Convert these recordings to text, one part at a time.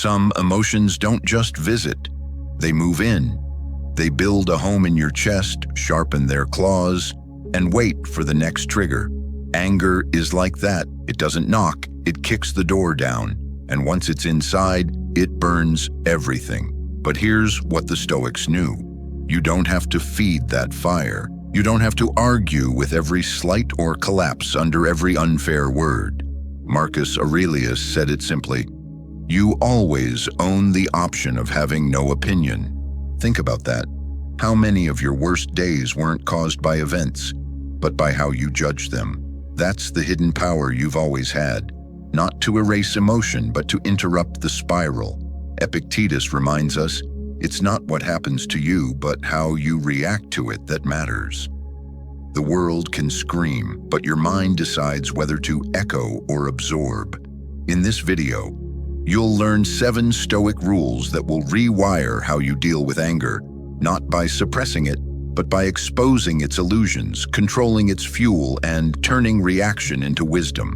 Some emotions don't just visit, they move in. They build a home in your chest, sharpen their claws, and wait for the next trigger. Anger is like that. It doesn't knock, it kicks the door down. And once it's inside, it burns everything. But here's what the Stoics knew. You don't have to feed that fire. You don't have to argue with every slight or collapse under every unfair word. Marcus Aurelius said it simply, "You always own the option of having no opinion." Think about that. How many of your worst days weren't caused by events, but by how you judge them? That's the hidden power you've always had. Not to erase emotion, but to interrupt the spiral. Epictetus reminds us, it's not what happens to you, but how you react to it that matters. The world can scream, but your mind decides whether to echo or absorb. In this video, you'll learn 7 Stoic rules that will rewire how you deal with anger, not by suppressing it, but by exposing its illusions, controlling its fuel, and turning reaction into wisdom.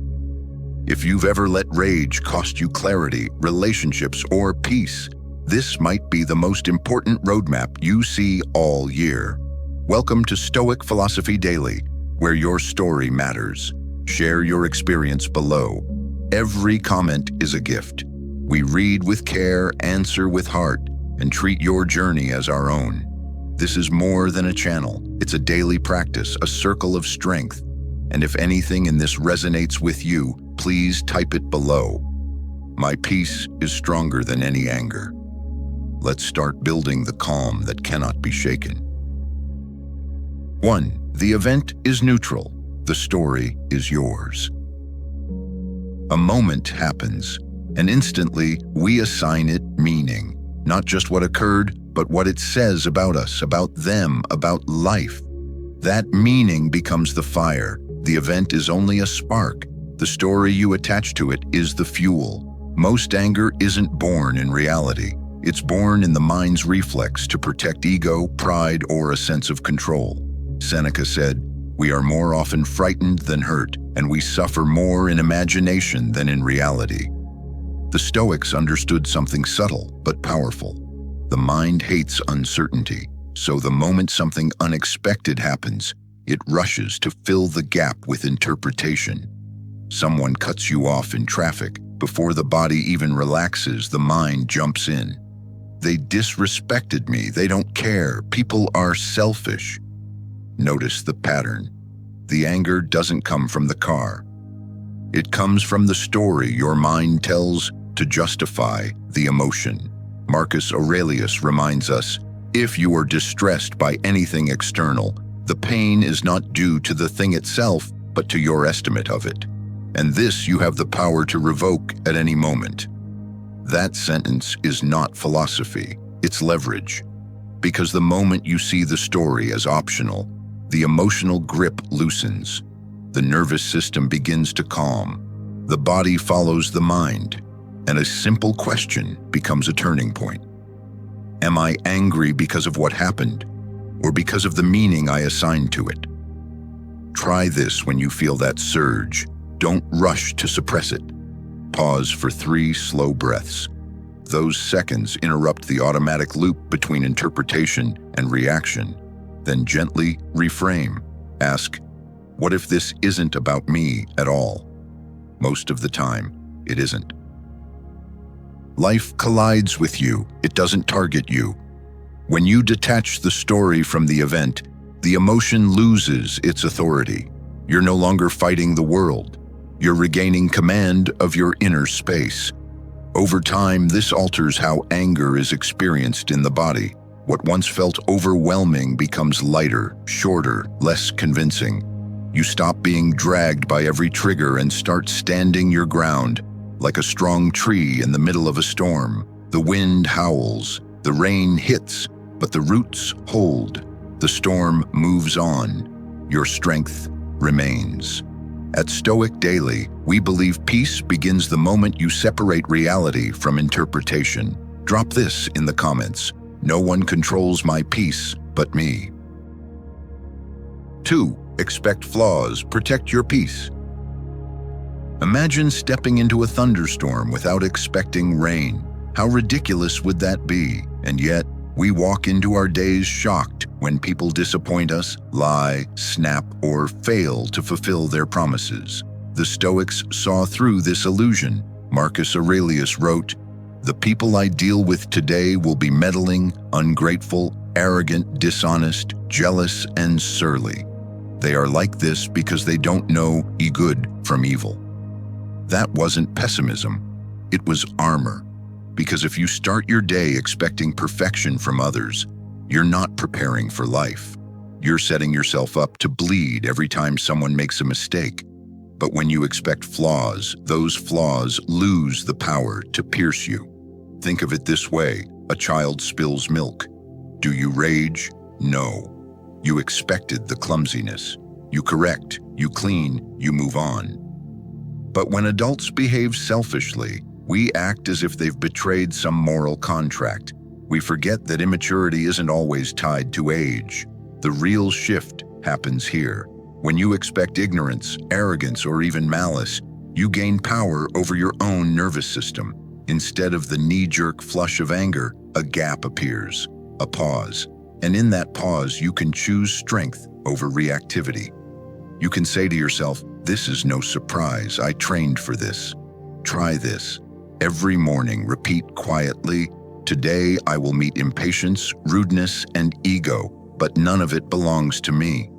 If you've ever let rage cost you clarity, relationships, or peace, this might be the most important roadmap you see all year. Welcome to Stoic Philosophy Daily, where your story matters. Share your experience below. Every comment is a gift. We read with care, answer with heart, and treat your journey as our own. This is more than a channel. It's a daily practice, a circle of strength. And if anything in this resonates with you, please type it below. My peace is stronger than any anger. Let's start building the calm that cannot be shaken. 1. The event is neutral. The story is yours. A moment happens, and instantly we assign it meaning. Not just what occurred, but what it says about us, about them, about life. That meaning becomes the fire. The event is only a spark. The story you attach to it is the fuel. Most anger isn't born in reality. It's born in the mind's reflex to protect ego, pride, or a sense of control. Seneca said, "We are more often frightened than hurt, and we suffer more in imagination than in reality." The Stoics understood something subtle but powerful. The mind hates uncertainty, so the moment something unexpected happens, it rushes to fill the gap with interpretation. Someone cuts you off in traffic. Before the body even relaxes, the mind jumps in. They disrespected me. They don't care. People are selfish. Notice the pattern. The anger doesn't come from the car. It comes from the story your mind tells to justify the emotion. Marcus Aurelius reminds us, if you are distressed by anything external, the pain is not due to the thing itself, but to your estimate of it. And this you have the power to revoke at any moment. That sentence is not philosophy, it's leverage. Because the moment you see the story as optional, the emotional grip loosens. The nervous system begins to calm. The body follows the mind, and a simple question becomes a turning point. Am I angry because of what happened, or because of the meaning I assigned to it? Try this when you feel that surge. Don't rush to suppress it. Pause for 3 slow breaths. Those seconds interrupt the automatic loop between interpretation and reaction. Then gently reframe. Ask, what if this isn't about me at all? Most of the time, it isn't. Life collides with you. It doesn't target you. When you detach the story from the event, the emotion loses its authority. You're no longer fighting the world. You're regaining command of your inner space. Over time, this alters how anger is experienced in the body. What once felt overwhelming becomes lighter, shorter, less convincing. You stop being dragged by every trigger and start standing your ground, like a strong tree in the middle of a storm. The wind howls, the rain hits, but the roots hold. The storm moves on. Your strength remains. At Stoic Daily, we believe peace begins the moment you separate reality from interpretation. Drop this in the comments. No one controls my peace but me. 2. Expect flaws. Protect your peace. Imagine stepping into a thunderstorm without expecting rain. How ridiculous would that be? And yet, we walk into our days shocked when people disappoint us, lie, snap, or fail to fulfill their promises. The Stoics saw through this illusion. Marcus Aurelius wrote, "The people I deal with today will be meddling, ungrateful, arrogant, dishonest, jealous, and surly. They are like this because they don't know good from evil." That wasn't pessimism, it was armor. Because if you start your day expecting perfection from others, you're not preparing for life. You're setting yourself up to bleed every time someone makes a mistake. But when you expect flaws, those flaws lose the power to pierce you. Think of it this way: a child spills milk. Do you rage? No. You expected the clumsiness. You correct, you clean, you move on. But when adults behave selfishly, we act as if they've betrayed some moral contract. We forget that immaturity isn't always tied to age. The real shift happens here. When you expect ignorance, arrogance, or even malice, you gain power over your own nervous system. Instead of the knee-jerk flush of anger, a gap appears, a pause. And in that pause, you can choose strength over reactivity. You can say to yourself, "This is no surprise, I trained for this." Try this. Every morning, repeat quietly, "Today I will meet impatience, rudeness, and ego, but none of it belongs to me."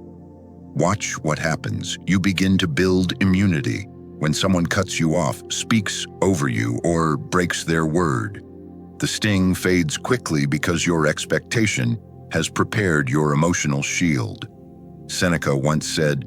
Watch what happens. You begin to build immunity. When someone cuts you off, speaks over you, or breaks their word, the sting fades quickly because your expectation has prepared your emotional shield. Seneca once said,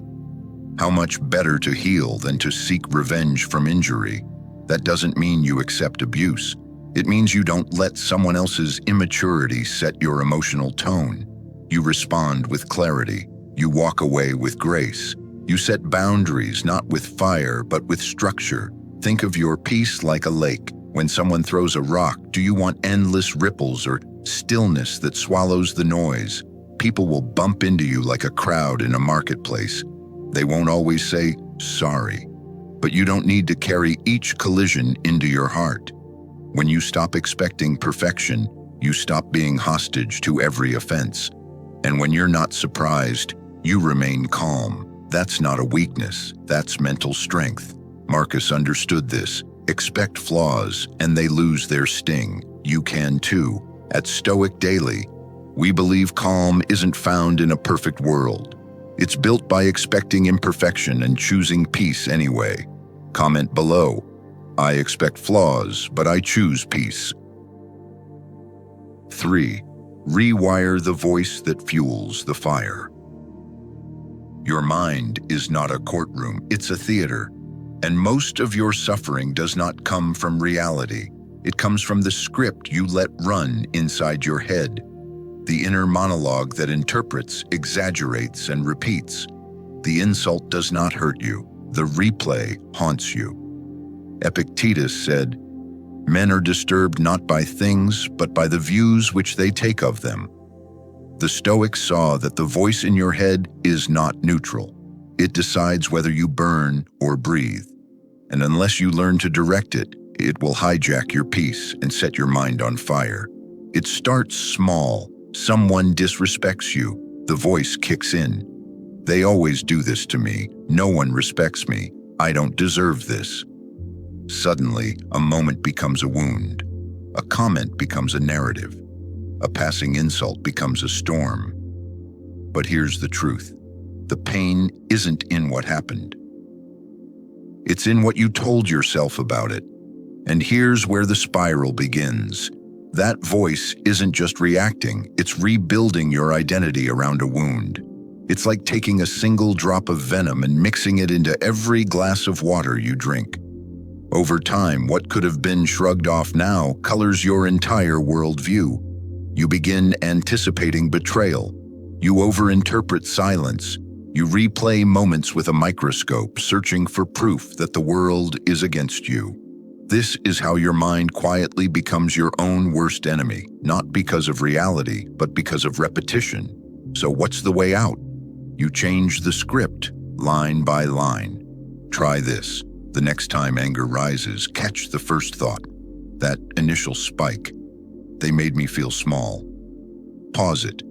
"How much better to heal than to seek revenge from injury?" That doesn't mean you accept abuse. It means you don't let someone else's immaturity set your emotional tone. You respond with clarity. You walk away with grace. You set boundaries, not with fire, but with structure. Think of your peace like a lake. When someone throws a rock, do you want endless ripples or stillness that swallows the noise? People will bump into you like a crowd in a marketplace. They won't always say, "Sorry." But you don't need to carry each collision into your heart. When you stop expecting perfection, you stop being hostage to every offense. And when you're not surprised, you remain calm. That's not a weakness, that's mental strength. Marcus understood this. Expect flaws, and they lose their sting. You can too. At Stoic Daily, we believe calm isn't found in a perfect world. It's built by expecting imperfection and choosing peace anyway. Comment below, "I expect flaws, but I choose peace." 3. Rewire the voice that fuels the fire. Your mind is not a courtroom, it's a theater. And most of your suffering does not come from reality. It comes from the script you let run inside your head. The inner monologue that interprets, exaggerates, and repeats. The insult does not hurt you. The replay haunts you. Epictetus said, "Men are disturbed not by things, but by the views which they take of them." The Stoics saw that the voice in your head is not neutral. It decides whether you burn or breathe. And unless you learn to direct it, it will hijack your peace and set your mind on fire. It starts small. Someone disrespects you. The voice kicks in. "They always do this to me. No one respects me. I don't deserve this." Suddenly, a moment becomes a wound. A comment becomes a narrative. A passing insult becomes a storm. But here's the truth. The pain isn't in what happened. It's in what you told yourself about it. And here's where the spiral begins. That voice isn't just reacting, it's rebuilding your identity around a wound. It's like taking a single drop of venom and mixing it into every glass of water you drink. Over time, what could have been shrugged off now colors your entire worldview. You begin anticipating betrayal. You overinterpret silence. You replay moments with a microscope, searching for proof that the world is against you. This is how your mind quietly becomes your own worst enemy, not because of reality, but because of repetition. So what's the way out? You change the script, line by line. Try this. The next time anger rises, catch the first thought. that initial spike. They made me feel small. Pause it.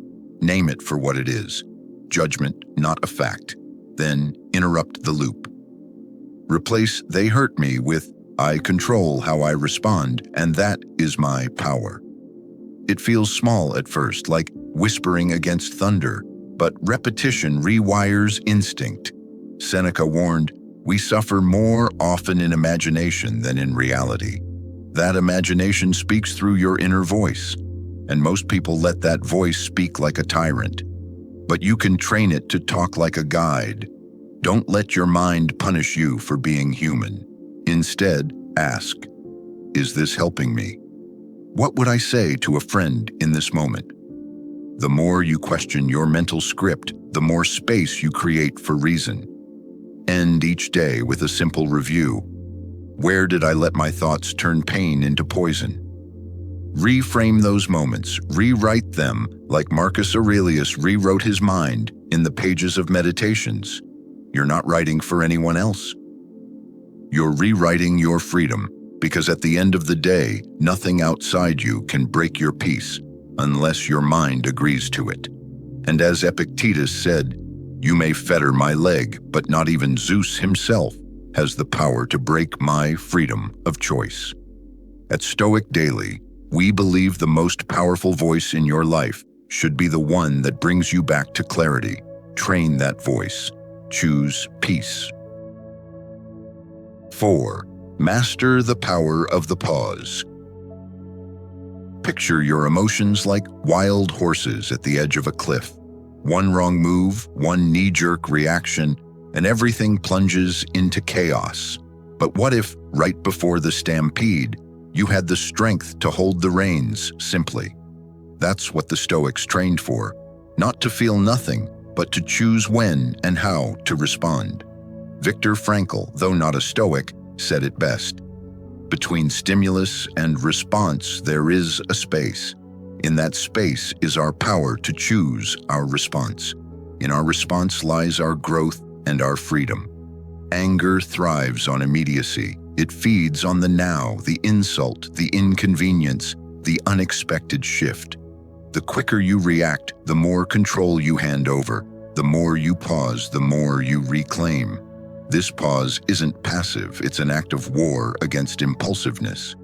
Name it for what it is. Judgment, not a fact. Then interrupt the loop. Replace "they hurt me" with "I control how I respond, and that is my power." It feels small at first, like whispering against thunder, but repetition rewires instinct. Seneca warned, "We suffer more often in imagination than in reality." That imagination speaks through your inner voice, and most people let that voice speak like a tyrant. But you can train it to talk like a guide. Don't let your mind punish you for being human. Instead, ask, "Is this helping me? What would I say to a friend in this moment?" The more you question your mental script, the more space you create for reason. End each day with a simple review. Where did I let my thoughts turn pain into poison? Reframe those moments, rewrite them like Marcus Aurelius rewrote his mind in the pages of Meditations. You're not writing for anyone else. You're rewriting your freedom, because at the end of the day, nothing outside you can break your peace unless your mind agrees to it. And as Epictetus said, "You may fetter my leg, but not even Zeus himself has the power to break my freedom of choice." At Stoic Daily, we believe the most powerful voice in your life should be the one that brings you back to clarity. Train that voice. Choose peace. 4. Master the power of the pause. Picture your emotions like wild horses at the edge of a cliff. One wrong move, one knee-jerk reaction, and everything plunges into chaos. But what if, right before the stampede, you had the strength to hold the reins simply? That's what the Stoics trained for, not to feel nothing, but to choose when and how to respond. Viktor Frankl, though not a Stoic, said it best. Between stimulus and response, there is a space. In that space is our power to choose our response. In our response lies our growth and our freedom. Anger thrives on immediacy. It feeds on the now, the insult, the inconvenience, the unexpected shift. The quicker you react, the more control you hand over. The more you pause, the more you reclaim. This pause isn't passive, it's an act of war against impulsiveness.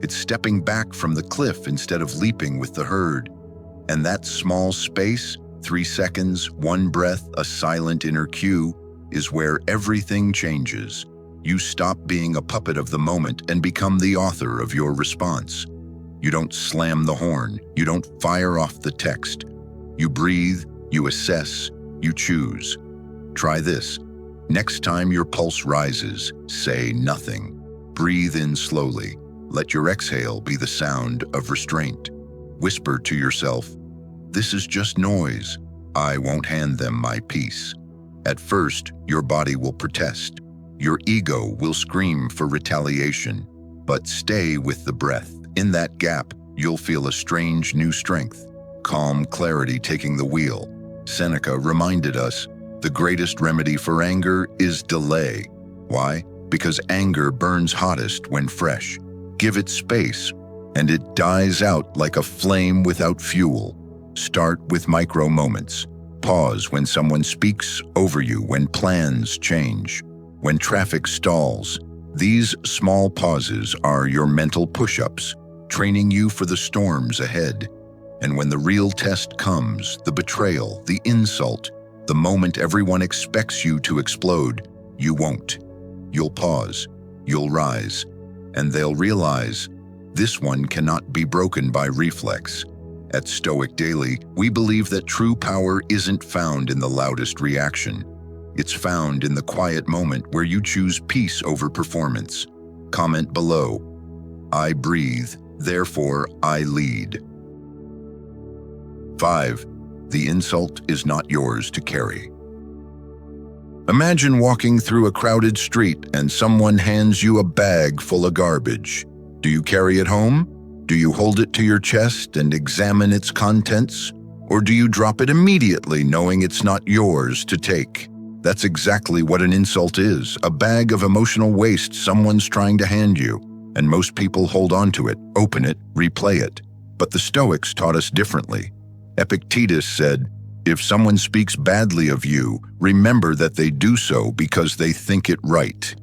It's stepping back from the cliff instead of leaping with the herd. And that small space, 3 seconds, 1 breath, a silent inner cue, is where everything changes. You stop being a puppet of the moment and become the author of your response. You don't slam the horn. You don't fire off the text. You breathe, you assess, you choose. Try this. Next time your pulse rises, say nothing. Breathe in slowly. Let your exhale be the sound of restraint. Whisper to yourself, "This is just noise. I won't hand them my peace." At first, your body will protest. Your ego will scream for retaliation. But stay with the breath. In that gap, you'll feel a strange new strength. Calm clarity taking the wheel. Seneca reminded us, the greatest remedy for anger is delay. Why? Because anger burns hottest when fresh. Give it space, and it dies out like a flame without fuel. Start with micro moments. Pause when someone speaks over you, when plans change, when traffic stalls. These small pauses are your mental push-ups, training you for the storms ahead. And when the real test comes, the betrayal, the insult, the moment everyone expects you to explode, you won't. You'll pause, you'll rise, and they'll realize this one cannot be broken by reflex. At Stoic Daily, we believe that true power isn't found in the loudest reaction. It's found in the quiet moment where you choose peace over performance. Comment below, "I breathe, therefore I lead." 5. The insult is not yours to carry. Imagine walking through a crowded street and someone hands you a bag full of garbage. Do you carry it home? Do you hold it to your chest and examine its contents? Or do you drop it immediately knowing it's not yours to take? That's exactly what an insult is, a bag of emotional waste someone's trying to hand you. And most people hold on to it, open it, replay it. But the Stoics taught us differently. Epictetus said, "If someone speaks badly of you, remember that they do so because they think it right."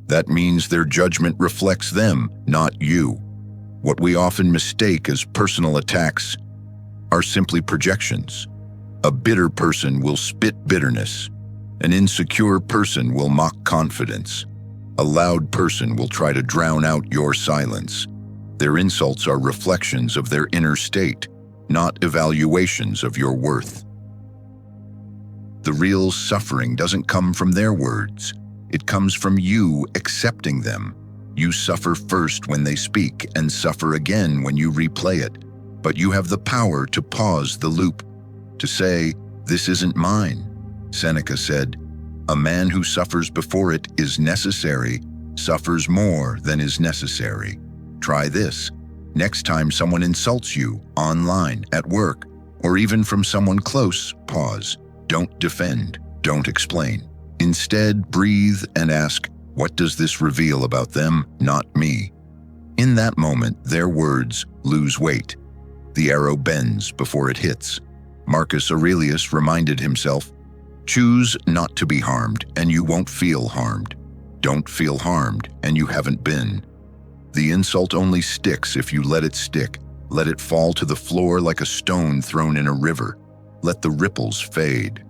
That means their judgment reflects them, not you. What we often mistake as personal attacks are simply projections. A bitter person will spit bitterness. An insecure person will mock confidence. A loud person will try to drown out your silence. Their insults are reflections of their inner state, not evaluations of your worth. The real suffering doesn't come from their words. It comes from you accepting them. You suffer first when they speak and suffer again when you replay it. But you have the power to pause the loop, to say, "This isn't mine." Seneca said, "A man who suffers before it is necessary suffers more than is necessary." Try this. Next time someone insults you, online, at work, or even from someone close, pause. Don't defend. Don't explain. Instead, breathe and ask, what does this reveal about them, not me? In that moment, their words lose weight. The arrow bends before it hits. Marcus Aurelius reminded himself, choose not to be harmed, and you won't feel harmed. Don't feel harmed, and you haven't been. The insult only sticks if you let it stick. Let it fall to the floor like a stone thrown in a river. Let the ripples fade.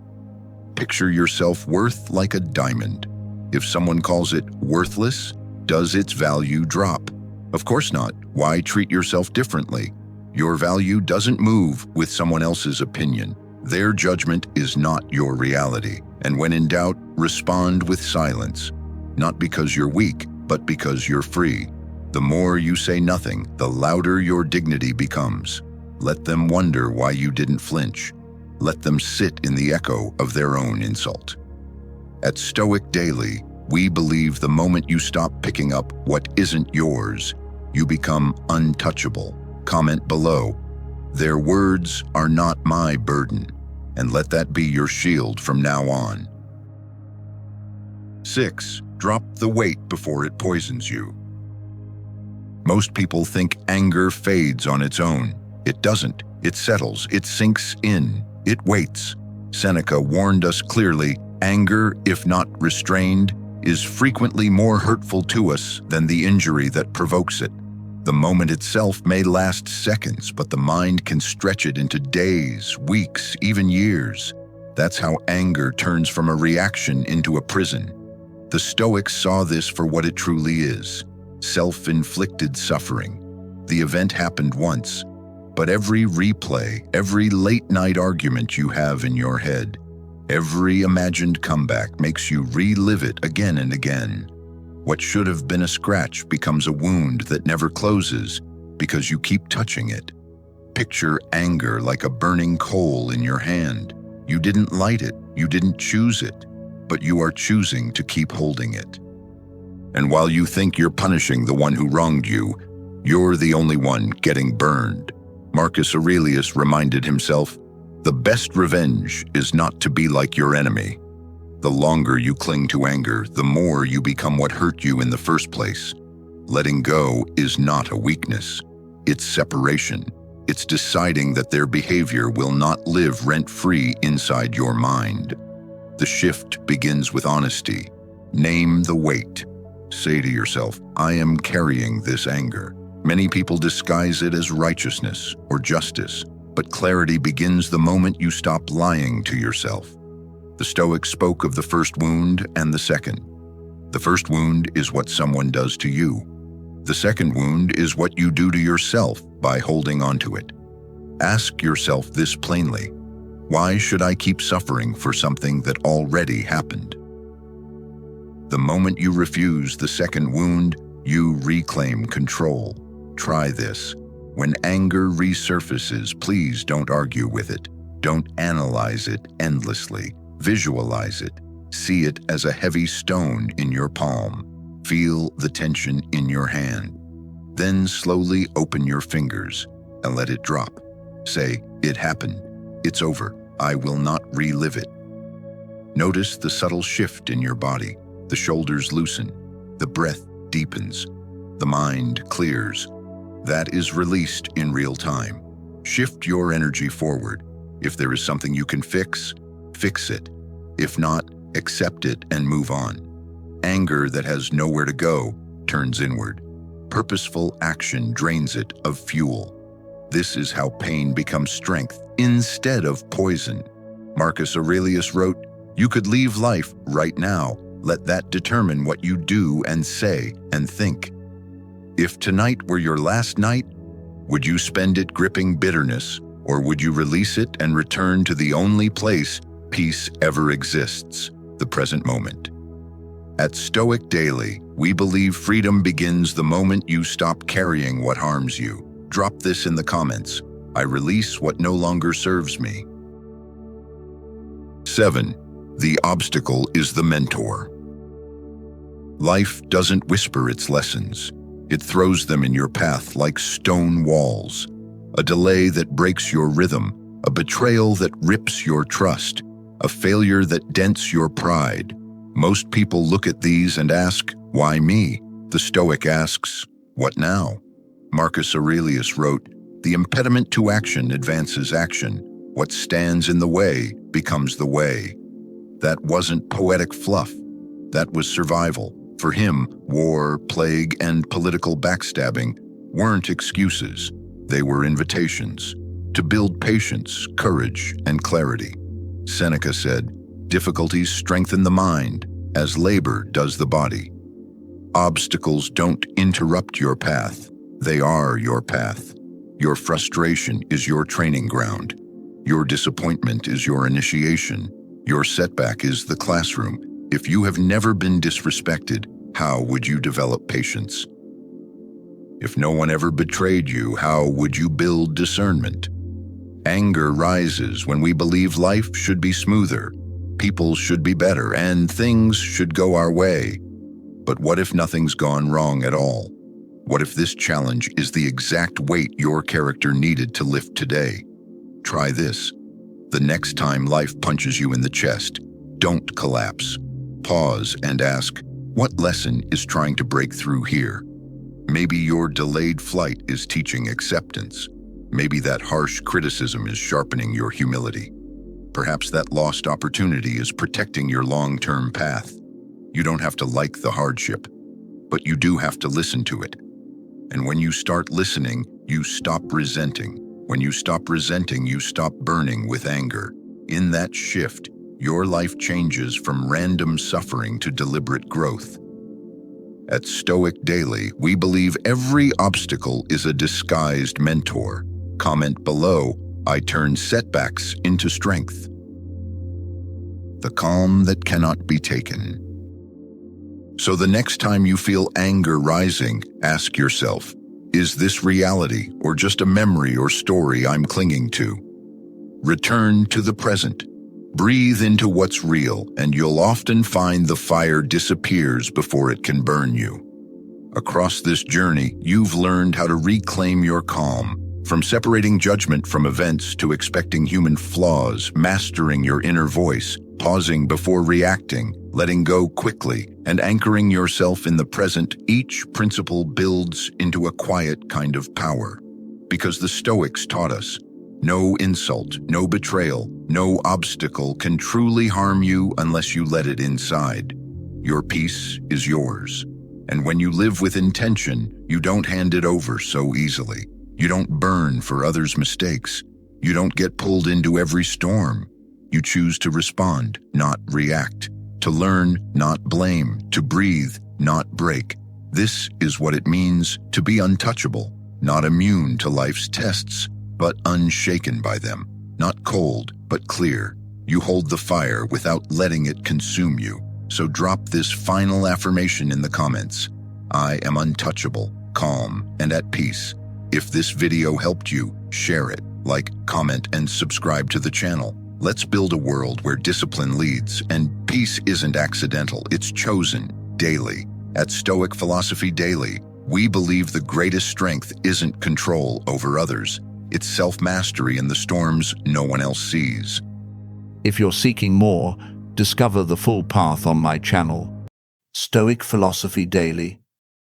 Picture your self-worth like a diamond. If someone calls it worthless, does its value drop? Of course not. Why treat yourself differently? Your value doesn't move with someone else's opinion. Their judgment is not your reality. And when in doubt, respond with silence. Not because you're weak, but because you're free. The more you say nothing, the louder your dignity becomes. Let them wonder why you didn't flinch. Let them sit in the echo of their own insult. At Stoic Daily, we believe the moment you stop picking up what isn't yours, you become untouchable. Comment below, "Their words are not my burden," and let that be your shield from now on. 6. Drop the weight before it poisons you. Most people think anger fades on its own. It doesn't. It settles. It sinks in. It waits. Seneca warned us clearly, anger, if not restrained, is frequently more hurtful to us than the injury that provokes it. The moment itself may last seconds, but the mind can stretch it into days, weeks, even years. That's how anger turns from a reaction into a prison. The Stoics saw this for what it truly is, self-inflicted suffering. The event happened once, but every replay, every late-night argument you have in your head, every imagined comeback makes you relive it again and again. What should have been a scratch becomes a wound that never closes because you keep touching it. Picture anger like a burning coal in your hand. You didn't light it, you didn't choose it, but you are choosing to keep holding it. And while you think you're punishing the one who wronged you, you're the only one getting burned. Marcus Aurelius reminded himself, "The best revenge is not to be like your enemy." The longer you cling to anger, the more you become what hurt you in the first place. Letting go is not a weakness. It's separation. It's deciding that their behavior will not live rent-free inside your mind. The shift begins with honesty. Name the weight. Say to yourself, "I am carrying this anger." Many people disguise it as righteousness or justice, but clarity begins the moment you stop lying to yourself. The Stoics spoke of the first wound and the second. The first wound is what someone does to you. The second wound is what you do to yourself by holding on to it. Ask yourself this plainly: why should I keep suffering for something that already happened? The moment you refuse the second wound, you reclaim control. Try this. When anger resurfaces, please don't argue with it. Don't analyze it endlessly. Visualize it. See it as a heavy stone in your palm. Feel the tension in your hand. Then slowly open your fingers and let it drop. Say, "It happened. It's over. I will not relive it." Notice the subtle shift in your body. The shoulders loosen. The breath deepens. the mind clears. That is released in real time. Shift your energy forward. If there is something you can fix, fix it. If not, accept it and move on. Anger that has nowhere to go turns inward. Purposeful action drains it of fuel. This is how pain becomes strength instead of poison. Marcus Aurelius wrote, "You could leave life right now. Let that determine what you do and say and think." If tonight were your last night, would you spend it gripping bitterness, or would you release it and return to the only place peace ever exists, the present moment? At Stoic Daily, we believe freedom begins the moment you stop carrying what harms you. Drop this in the comments. I release what no longer serves me. 7. The obstacle is the mentor. Life doesn't whisper its lessons. It throws them in your path like stone walls. A delay that breaks your rhythm, a betrayal that rips your trust, a failure that dents your pride. Most people look at these and ask, "Why me?" The Stoic asks, "What now?" Marcus Aurelius wrote, "The impediment to action advances action. What stands in the way becomes the way." That wasn't poetic fluff. That was survival. For him, war, plague, and political backstabbing weren't excuses. They were invitations to build patience, courage, and clarity. Seneca said, "Difficulties strengthen the mind, as labor does the body." Obstacles don't interrupt your path. They are your path. Your frustration is your training ground. Your disappointment is your initiation. Your setback is the classroom. If you have never been disrespected, how would you develop patience? If no one ever betrayed you, how would you build discernment? Anger rises when we believe life should be smoother, people should be better, and things should go our way. But what if nothing's gone wrong at all? What if this challenge is the exact weight your character needed to lift today? Try this. The next time life punches you in the chest, don't collapse. Pause and ask, what lesson is trying to break through here? Maybe your delayed flight is teaching acceptance. Maybe that harsh criticism is sharpening your humility. Perhaps that lost opportunity is protecting your long-term path. You don't have to like the hardship, but you do have to listen to it. And when you start listening, you stop resenting. When you stop resenting, you stop burning with anger. In that shift, your life changes from random suffering to deliberate growth. At Stoic Daily, we believe every obstacle is a disguised mentor. Comment below, I turn setbacks into strength. The calm that cannot be taken. So the next time you feel anger rising, ask yourself, is this reality or just a memory or story I'm clinging to? Return to the present. Breathe into what's real, and you'll often find the fire disappears before it can burn you. Across this journey, you've learned how to reclaim your calm, from separating judgment from events to expecting human flaws, mastering your inner voice, pausing before reacting, letting go quickly, and anchoring yourself in the present. Each principle builds into a quiet kind of power. Because the Stoics taught us, no insult, no betrayal, no obstacle can truly harm you unless you let it inside. Your peace is yours. And when you live with intention, you don't hand it over so easily. You don't burn for others' mistakes. You don't get pulled into every storm. You choose to respond, not react. To learn, not blame. To breathe, not break. This is what it means to be untouchable, not immune to life's tests, but unshaken by them. Not cold, but clear. You hold the fire without letting it consume you. So drop this final affirmation in the comments. I am untouchable, calm, and at peace. If this video helped you, share it, like, comment, and subscribe to the channel. Let's build a world where discipline leads, and peace isn't accidental, it's chosen daily. At Stoic Philosophy Daily, we believe the greatest strength isn't control over others. It's self-mastery in the storms no one else sees. If you're seeking more, discover the full path on my channel, Stoic Philosophy Daily.